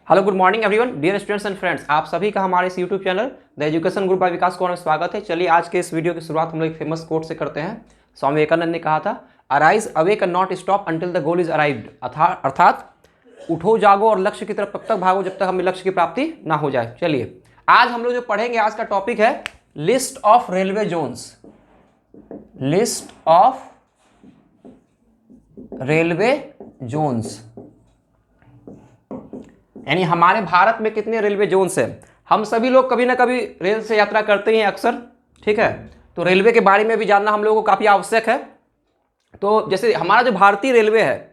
Hello good morning everyone dear students and friends, आप सभी का हमारे इस YouTube channel the education group by Vikas Kaur में स्वागत है। चलिए आज के इस वीडियो की शुरुआत हम लोग एक फेमस कोट से करते हैं। स्वामी विवेकानंद ने कहा था, arise awake and not stop until the goal is arrived. अर्थात उठो जागो और लक्ष्य की तरफ तब तक भागो जब तक हमें लक्ष्य की प्राप्ति ना हो जाए। चलिए आज हम लोग जो पढ़ेंगे, आज का टॉपिक है list of railway zones. List of railway zones यानी हमारे भारत में कितने रेलवे जोन्स हैं। हम सभी लोग कभी ना कभी रेल से यात्रा करते हैं अक्सर, ठीक है। तो रेलवे के बारे में भी जानना हम लोगों को काफ़ी आवश्यक है। तो जैसे हमारा जो भारतीय रेलवे है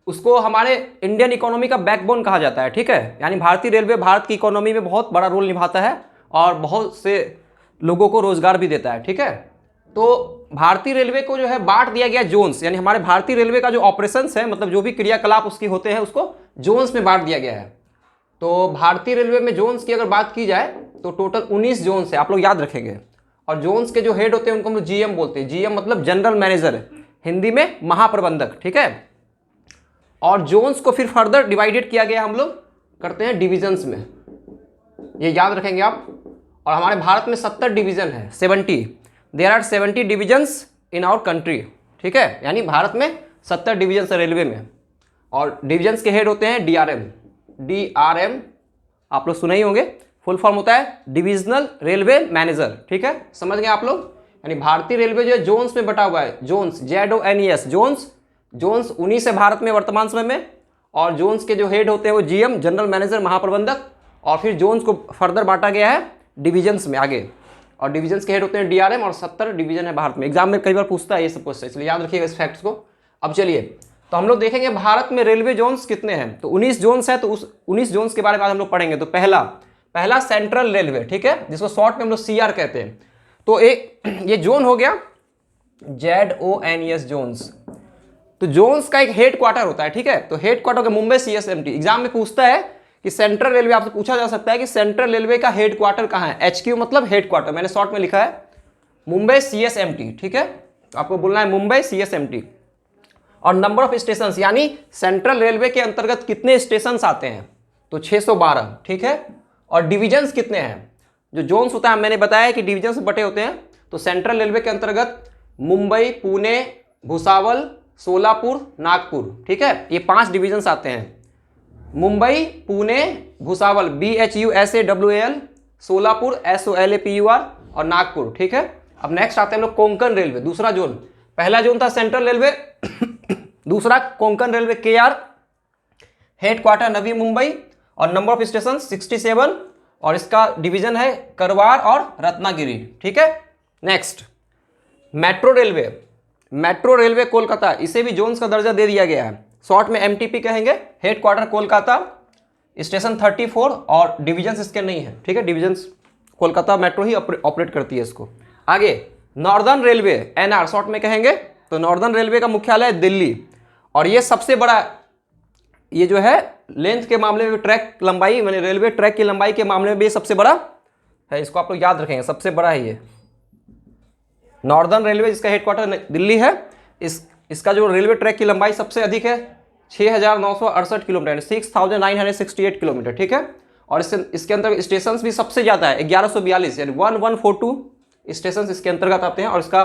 उसको हमारे इंडियन इकोनॉमी का बैकबोन कहा जाता है, ठीक है। यानी भारतीय रेलवे भारत की इकोनॉमी में बहुत बड़ा रोल निभाता है और बहुत से लोगों को रोजगार भी देता है, ठीक है। तो भारतीय रेलवे को जो है बांट दिया गया जोन्स, यानी हमारे भारतीय रेलवे का जो ऑपरेशंस है, मतलब जो भी क्रियाकलाप उसकी होते हैं, उसको जोन्स में बांट दिया गया है। तो भारतीय रेलवे में जोन्स की अगर बात की जाए तो टोटल 19 जोन्स है, आप लोग याद रखेंगे। और जोन्स के जो हेड होते हैं उनको हम लोग जीएम बोलते हैं। जीएम मतलब जनरल मैनेजर, हिंदी में महाप्रबंधक, ठीक है। और जोन्स को फिर फर्दर डिवाइडेड किया गया, हम लोग करते हैं डिविजन्स में, ये याद रखेंगे आप। और हमारे भारत में 70 डिवीजन है, 70। There are 70 divisions in our country, ठीक है। यानी भारत में 70 डिवीजन है रेलवे में। और डिविजन्स के हेड होते हैं डीआरएम। डीआरएम आप लोग सुने ही होंगे, फुल फॉर्म होता है डिविजनल रेलवे मैनेजर, ठीक है। समझ गए आप लोग। यानी भारतीय रेलवे जो है जोन्स में बटा हुआ है। जोन्स ZONES जोन्स 19 है भारत में वर्तमान समय में। और जोन्स के जो हेड होते हैं वो जीएम जनरल मैनेजर महाप्रबंधक। और फिर जोन्स को फर्दर बांटा गया है डिविजन्स में आगे। और डिविजन्स के हेड होते हैं डीआरएम। और 70 डिवीजन है भारत में। एग्जाम में कई बार पूछता है ये सब क्वेश्चन, इसलिए याद रखिएगा इस फैक्ट्स को। अब चलिए तो हम लोग देखेंगे भारत में रेलवे जोन्स कितने हैं। तो 19 जोन्स है, तो उस 19 जोन्स के बारे में आज हम लोग पढ़ेंगे। तो पहला सेंट्रल रेलवे, ठीक है, जिसको शॉर्ट में हम लोग CR कहते हैं। तो एक ये जोन हो गया ZONES जोन्स। तो जोन्स का एक हेड क्वार्टर होता है, ठीक है। तो हेड क्वार्टर का मुंबई CSMT। एग्जाम में पूछता है कि सेंट्रल रेलवे, आपसे पूछा जा सकता है कि सेंट्रल रेलवे का हेड क्वार्टर कहाँ है। HQ मतलब हेड क्वार्टर, मैंने शॉर्ट में लिखा है मुंबई CSMT, ठीक है। तो आपको बोलना है मुंबई CSMT। और नंबर ऑफ स्टेशन, यानी सेंट्रल रेलवे के अंतर्गत कितने स्टेशन आते हैं, तो 612, ठीक है। और डिविजन्स कितने हैं, जो जोन्स होता है मैंने बताया कि डिविजन्स बटे होते हैं। तो सेंट्रल रेलवे के अंतर्गत मुंबई, पुणे, भुसावल, सोलापुर, नागपुर, ठीक है, ये 5 डिविजन्स आते हैं। मुंबई, पुणे, भुसावल BHUSAWAL, सोलापुर SOLAPUR और नागपुर, ठीक है। अब नेक्स्ट आते हैं हम लोग कोंकण रेलवे, दूसरा जोन। पहला जोन था सेंट्रल रेलवे, दूसरा Konkan railway KR, head quarter Navi Mumbai और नंबर ऑफ स्टेशन 67। और इसका डिवीजन है करवार और रत्नागिरी, ठीक है। Next metro railway. Metro railway Kolkata, इसे भी जोन्स का दर्जा दे दिया गया है, शॉर्ट में MTP कहेंगे। हेड क्वार्टर कोलकाता, स्टेशन 34 और डिविजन्स इसके नहीं है, ठीक है। डिविजन्स कोलकाता मेट्रो ही ऑपरेट करती है इसको। आगे नॉर्दर्न रेलवे, NR शॉर्ट में कहेंगे। तो नॉर्दर्न रेलवे का मुख्यालय दिल्ली। और ये सबसे बड़ा, ये जो है लेंथ के मामले में, ट्रैक लंबाई, मैंने रेलवे ट्रैक की लंबाई के मामले में भी सबसे बड़ा है, इसको आप लोग याद रखेंगे, सबसे बड़ा है ये नॉर्दर्न रेलवे, जिसका हेडक्वार्टर दिल्ली है। इसका जो रेलवे ट्रैक की लंबाई सबसे अधिक है 6968 किलोमीटर, 6968 किलोमीटर, ठीक है। और इसके अंतर्गत स्टेशन भी सबसे ज़्यादा है 1142, यानी 1142 स्टेशन इसके अंतर्गत आते हैं। और इसका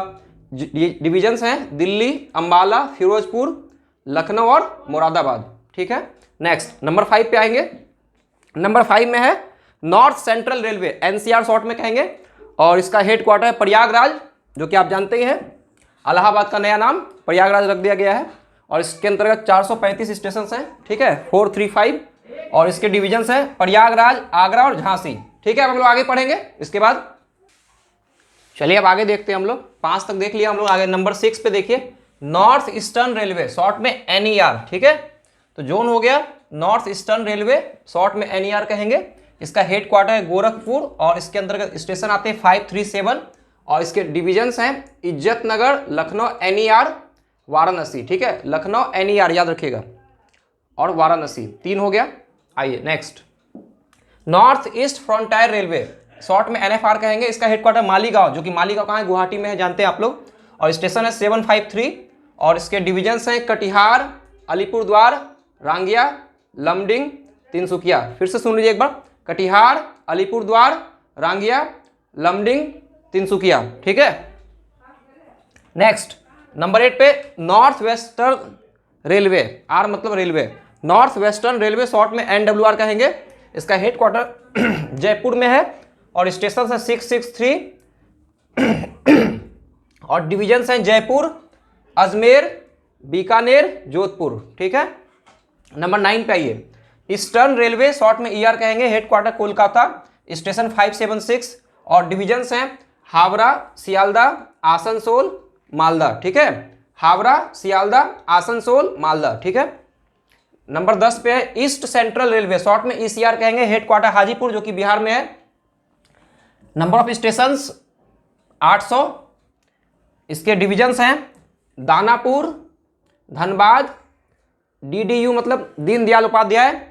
डिविजन्स हैं दिल्ली, अंबाला, फिरोजपुर, लखनऊ और मुरादाबाद, ठीक है। नेक्स्ट नंबर 5 पे आएंगे। नंबर 5 में है north central railway, NCR short में कहेंगे। और इसका हेड क्वार्टर है प्रयागराज, जो कि आप जानते ही हैं, इलाहाबाद का नया नाम प्रयागराज रख दिया गया है। और इसके अंतर्गत 435 स्टेशन हैं, ठीक है, 435। और इसके डिविजन्स हैं प्रयागराज, आगरा और झांसी, ठीक है। अब हम लोग आगे पढ़ेंगे इसके बाद। चलिए अब आगे देखते हैं हम लोग, 5 तक देख लिया हम लोग। आगे नंबर 6 पे देखिए, नॉर्थ ईस्टर्न रेलवे, शॉर्ट में NER, ठीक है। तो जोन हो गया नॉर्थ ईस्टर्न रेलवे, शॉर्ट में NER कहेंगे। इसका हेड क्वार्टर है गोरखपुर और इसके अंतर्गत स्टेशन आते हैं 537। और इसके डिविजन्स हैं इज्जत नगर, लखनऊ NER, वाराणसी, ठीक है। लखनऊ NER याद रखिएगा, और वाराणसी, 3 हो गया। आइए next, north east frontier railway, short में NFR कहेंगे। इसका हेडक्वार्टर मालीगांव, जो कि मालीगांव कहाँ है, गुवाहाटी में है, जानते हैं आप लोग। और स्टेशन है 753। और इसके डिविजन्स हैं कटिहार, अलीपुरद्वार, रांगिया, लमडिंग, तिनसुकिया। फिर से सुन लीजिए एक बार, कटिहार, अलीपुरद्वार, रांगिया, लमडिंग, तिनसुकिया। ठीक है। नेक्स्ट नंबर 8 पे नॉर्थ वेस्टर्न रेलवे, आर मतलब railway, north western railway short में NWR कहेंगे। इसका हेडक्वार्टर जयपुर में है और स्टेशन है 663 और डिवीजन हैं जयपुर, अजमेर, बीकानेर, जोधपुर। ठीक है। नंबर 9 पे आइए, ईस्टर्न रेलवे शॉर्ट में ER कहेंगे, हेडक्वार्टर कोलकाता, स्टेशन 576 और डिवीजन हैं हावड़ा, सियालदा, आसनसोल, मालदा। ठीक है। हावड़ा, सियालदा, आसनसोल, मालदा। ठीक है। नंबर 10 पे है ईस्ट सेंट्रल रेलवे शॉर्ट में ECR कहेंगे, हेडक्वार्टर हाजीपुर जो कि बिहार में है। Number of stations 800। इसके डिवीजन्स हैं दानापुर, धनबाद, DDU मतलब दीनदयाल उपाध्याय,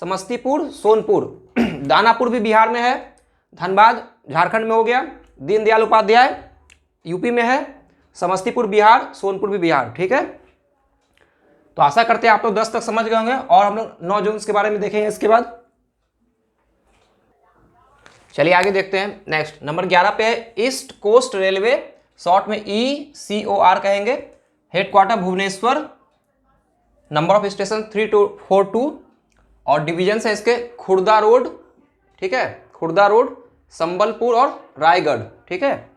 समस्तीपुर, सोनपुर। दानापुर भी बिहार में है, धनबाद झारखंड में हो गया, दीनदयाल उपाध्याय यूपी में है, समस्तीपुर बिहार, सोनपुर भी बिहार। ठीक है। तो आशा करते हैं आप लोग 10 तक समझ गए होंगे और हम लोग 9 जोन्स के बारे में देखेंगे इसके बाद। चलिए आगे देखते हैं। नेक्स्ट नंबर 11 पे है ईस्ट कोस्ट रेलवे शॉर्ट में ECOR कहेंगे, headquarter Bhubaneswar, number of station 3242 और डिवीजन है इसके खुर्दा रोड। ठीक है। खुर्दा रोड, संबलपुर और रायगढ़। ठीक है।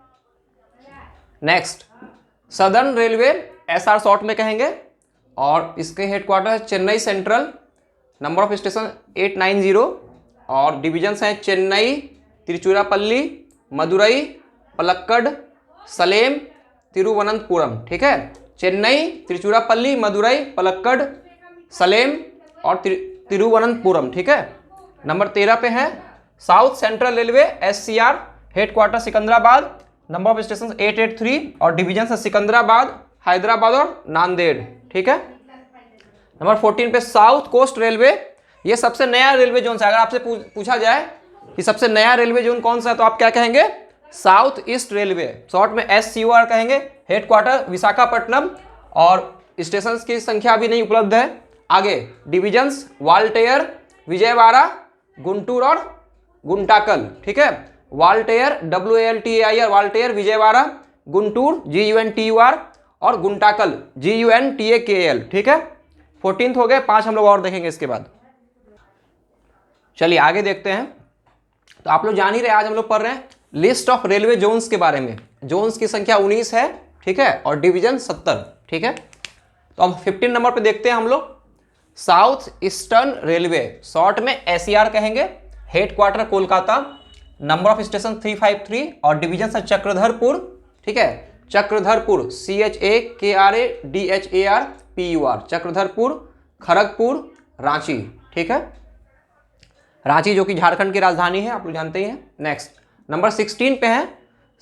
Next southern railway SR short में कहेंगे और इसके हेडक्वार्टर है Chennai central, number of station 890 और डिवीजन्स हैं चेन्नई, तिरुचिरापल्ली, मदुरई, पलक्कड, सलेम, तिरुवनंतपुरम। ठीक है। चेन्नई, तिरुचिरापल्ली, मदुरई, पलक्कड, सलेम और तिरुवनंतपुरम। ठीक है। नंबर 13 पे है south central railway SCR, headquarter Secunderabad, number of station 883 और डिवीजन है सिकंदराबाद, हैदराबाद और नांदेड़। ठीक है। नंबर 14 पे साउथ कोस्ट रेलवे, ये सबसे नया रेलवे जोन है। अगर आपसे पूछा जाए कि सबसे नया रेलवे जोन कौन सा है तो आप क्या कहेंगे? साउथ ईस्ट रेलवे, शॉर्ट में SCOR कहेंगे, हेडक्वार्टर विशाखापट्टनम और स्टेशन की संख्या अभी नहीं उपलब्ध है। आगे डिविजन्स वाल्टेयर, विजयवाड़ा, गुंटूर और गुंटाकल। ठीक है। Voltaire WALTAIR, Voltaire, Vijayawada, Guntur GUNTUR और गुंटाकल GUNTAKL। ठीक है। 14th हो गए, 5 हम लोग और देखेंगे इसके बाद। चलिए आगे देखते हैं। तो आप लोग जान ही रहे, आज हम लोग पढ़ रहे हैं लिस्ट ऑफ रेलवे जोन्स के बारे में। जोन्स की संख्या 19 है। ठीक है। और डिवीजन 70। ठीक है। तो अब 15 नंबर पे देखते हैं हम लोग साउथ ईस्टर्न रेलवे, शॉर्ट में SER कहेंगे, headquarter Kolkata, number of station 353 और डिवीजन है चक्रधरपुर। ठीक है। चक्रधरपुर CHAKRADHARPUR, चक्रधरपुर, खड़गपुर, रांची। ठीक है। रांची जो कि झारखंड की राजधानी है, आप लोग जानते ही हैं। नेक्स्ट नंबर 16 पे है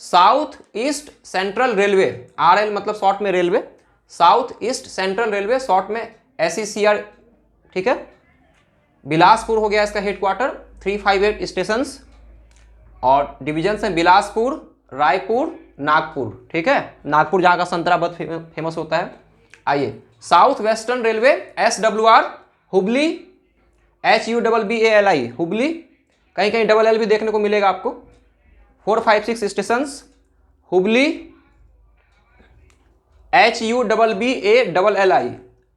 south east central railway, RL मतलब शॉर्ट में railway, south east central railway short में SECR। ठीक है। बिलासपुर हो गया इसका हेडक्वार्टर, 358 स्टेशंस और डिवीजन है बिलासपुर, रायपुर, नागपुर। ठीक है। नागपुर जहाँ का संतरा बहुत फेमस होता है। आइए south western railway SWR, Hubli, HUBBALI, Hubli, कहीं कहीं डबल एल भी देखने को मिलेगा आपको। 456 स्टेशंस, हुबली, HUBBALLI,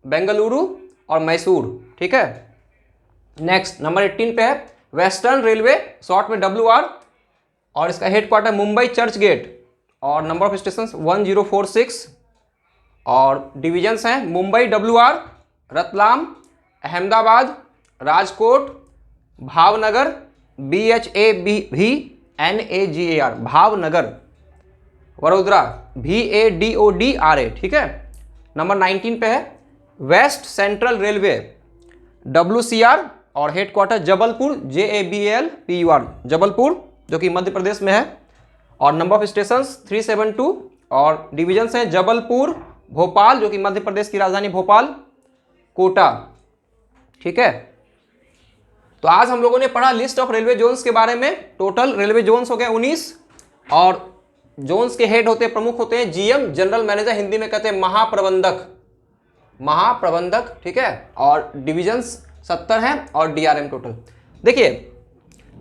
बेंगलुरु और मैसूर। ठीक है। नेक्स्ट नंबर 18 पे है वेस्टर्न रेलवे, शॉर्ट में WR और इसका हेडक्वार्टर मुंबई चर्च गेट और नंबर ऑफ स्टेशन 1046 और डिवीजन्स हैं Mumbai WR, Ratlam, Ahmedabad, Rajkot, Bhavnagar, BHAVNAGAR, Bhavnagar, Vadodara, VADODRA। ठीक है। नंबर 19 पे है वेस्ट सेंट्रल रेलवे, WCR और हेडक्वार्टर जबलपुर, JABLPUR, जबलपुर जो कि मध्य प्रदेश में है और नंबर ऑफ स्टेशंस 372 और डिवीजन्स हैं जबलपुर, भोपाल जो कि मध्य प्रदेश की राजधानी भोपाल, कोटा। ठीक है। तो आज हम लोगों ने पढ़ा लिस्ट ऑफ रेलवे जोन्स के बारे में। टोटल रेलवे जोन्स हो गए 19 और जोन्स के हेड होते हैं, प्रमुख होते हैं GM, जनरल मैनेजर, हिंदी में कहते हैं महाप्रबंधक, महाप्रबंधक। ठीक है। और डिवीजन्स 70 हैं और DRM टोटल। देखिए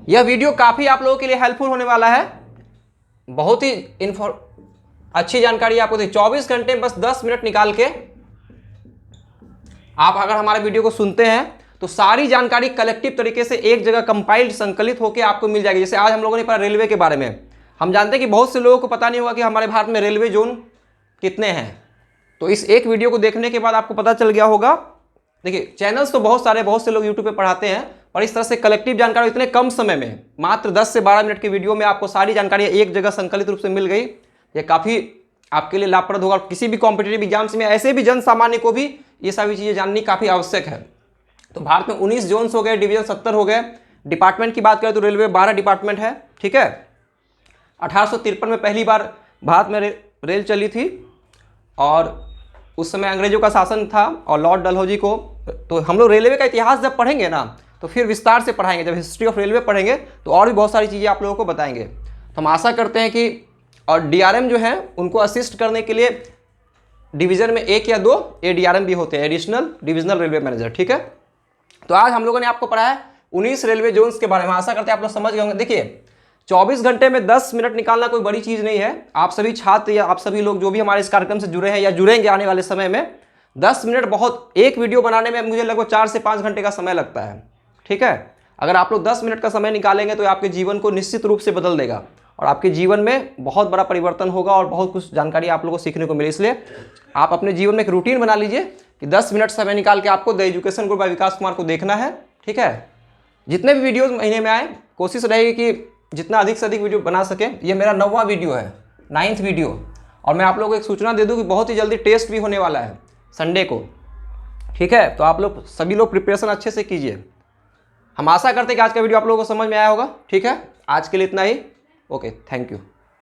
यह वीडियो काफ़ी आप लोगों के लिए हेल्पफुल होने वाला है, बहुत ही अच्छी जानकारी आपको दी। 24 घंटे में बस 10 मिनट निकाल के आप अगर हमारे वीडियो को सुनते हैं तो सारी जानकारी कलेक्टिव तरीके से एक जगह कंपाइल्ड संकलित होकर आपको मिल जाएगी। जैसे आज हम लोगों ने पढ़ा रेलवे के बारे में, हम जानते हैं कि बहुत से लोगों को पता नहीं होगा कि हमारे भारत में रेलवे जोन कितने हैं, तो इस एक वीडियो को देखने के बाद आपको पता चल गया होगा। देखिए चैनल्स तो बहुत सारे, बहुत से लोग यूट्यूब पे पढ़ाते हैं, और इस तरह से कलेक्टिव जानकारी इतने कम समय में मात्र 10 से 12 मिनट के वीडियो में आपको सारी जानकारी एक जगह संकलित रूप से मिल गई। ये काफ़ी आपके लिए लाभप्रद होगा। किसी भी कॉम्पिटेटिव एग्जाम्स में ऐसे भी जन सामान्य को भी ये सभी चीज़ें जाननी काफ़ी आवश्यक है। तो भारत में 19 जोन्स हो गए, डिवीजन 70 हो गए। डिपार्टमेंट की बात करें तो रेलवे 12 डिपार्टमेंट है, ठीक है। 1853 में पहली बार भारत में रेल चली थी, और उस समय अंग्रेजों का शासन था और लॉर्ड डलहौजी को। तो हम लोग रेलवे का इतिहास जब पढ़ेंगे ना तो फिर विस्तार से पढ़ाएंगे, जब हिस्ट्री ऑफ रेलवे पढ़ेंगे तो और भी बहुत सारी चीज़ें आप लोगों को बताएंगे। तो हम आशा करते हैं कि, और DRM जो है उनको असिस्ट करने के लिए डिवीज़न में 1 या 2 ADRM भी होते हैं, एडिशनल डिविजनल रेलवे मैनेजर, ठीक है। तो आज हम लोगों ने आपको पढ़ाया 19 रेलवे जोन्स के बारे में। आशा करते हैं आप लोग समझ गए होंगे। देखिए 24 घंटे में 10 मिनट निकालना कोई बड़ी चीज़ नहीं है। आप सभी छात्र या आप सभी लोग जो भी हमारे इस कार्यक्रम से जुड़े हैं या जुड़ेंगे आने वाले समय में, 10 मिनट बहुत, एक वीडियो बनाने में मुझे लगभग 4 से 5 घंटे का समय लगता है, ठीक है। अगर आप लोग 10 मिनट का समय निकालेंगे तो आपके जीवन को निश्चित रूप से बदल देगा, और आपके जीवन में बहुत बड़ा परिवर्तन होगा और बहुत कुछ जानकारी आप लोगों को सीखने को मिले। इसलिए आप अपने जीवन में एक रूटीन बना लीजिए कि 10 मिनट समय निकाल के आपको द एजुकेशन गुरु बाय विकास कुमार को देखना है, ठीक है। जितने भी वीडियोज़ महीने में आए कोशिश रहेगी कि जितना अधिक से अधिक वीडियो बना सके। ये मेरा 9वां वीडियो है, 9th वीडियो, और मैं आप लोगों को एक सूचना दे दूं कि बहुत ही जल्दी टेस्ट भी होने वाला है संडे को, ठीक है। तो आप लोग सभी लोग प्रिपरेशन अच्छे से कीजिए। हम आशा करते हैं कि आज का वीडियो आप लोगों को समझ में आया होगा, ठीक है। आज के लिए इतना ही, ओके, थैंक यू।